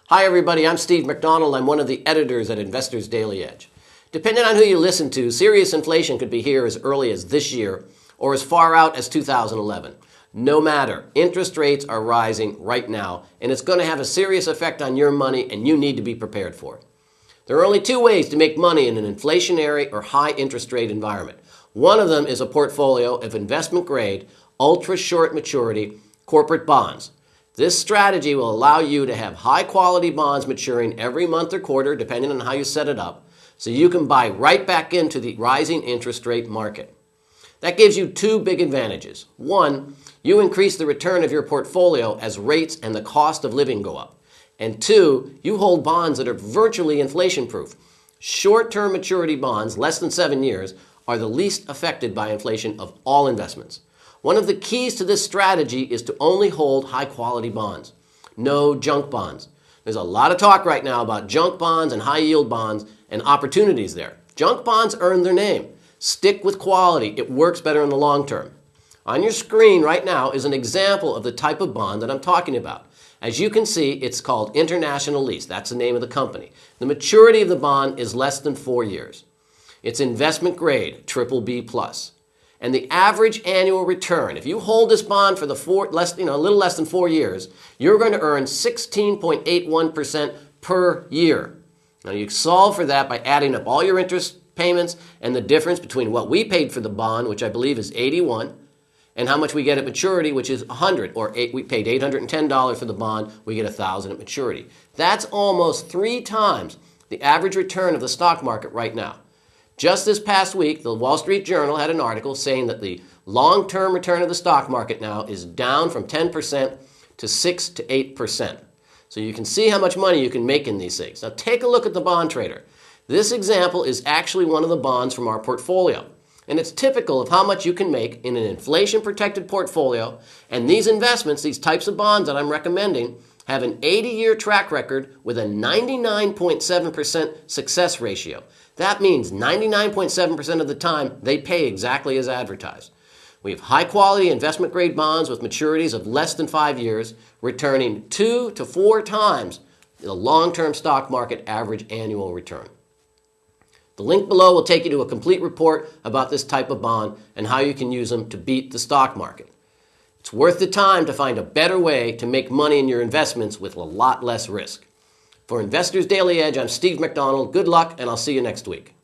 Hi everybody, I'm Steve McDonald. I'm one of the editors at Investors Daily Edge. Depending on who you listen to, serious inflation could be here as early as this year or as far out as 2011. No matter, interest rates are rising right now, and it's going to have a serious effect on your money, and you need to be prepared for it. There are only two ways to make money in an inflationary or high interest rate environment. One of them is a portfolio of investment grade, ultra short maturity corporate bonds. This strategy will allow you to have high quality bonds maturing every month or quarter, depending on how you set it up, so you can buy right back into the rising interest rate market. That gives you two big advantages. One, you increase the return of your portfolio as rates and the cost of living go up. And two, you hold bonds that are virtually inflation-proof. Short-term maturity bonds, less than 7 years, are the least affected by inflation of all investments. One of the keys to this strategy is to only hold high-quality bonds. No junk bonds. There's a lot of talk right now about junk bonds and high-yield bonds and opportunities there. Junk bonds earn their name. Stick with quality. It works better in the long term. On your screen right now is an example of the type of bond that I'm talking about. As you can see, it's called International Lease. That's the name of the company. The maturity of the bond is less than 4 years. It's investment grade, BBB+. And the average annual return, if you hold this bond for a little less than 4 years, you're going to earn 16.81% per year. Now you solve for that by adding up all your interest payments and the difference between what we paid for the bond, which I believe is 81, and how much we get at maturity, which is 100, we paid $810 for the bond, we get $1,000 at maturity. That's almost 3 times the average return of the stock market right now. Just this past week, the Wall Street Journal had an article saying that the long-term return of the stock market now is down from 10% to 6 to 8%. So you can see how much money you can make in these things. Now take a look at the bond trader. This example is actually one of the bonds from our portfolio. And it's typical of how much you can make in an inflation-protected portfolio. And these investments, these types of bonds that I'm recommending, have an 80-year track record with a 99.7% success ratio. That means 99.7% of the time they pay exactly as advertised. We have high-quality investment-grade bonds with maturities of less than 5 years, returning 2 to 4 times the long-term stock market average annual return. The link below will take you to a complete report about this type of bond and how you can use them to beat the stock market. It's worth the time to find a better way to make money in your investments with a lot less risk. For Investors Daily Edge, I'm Steve McDonald. Good luck, and I'll see you next week.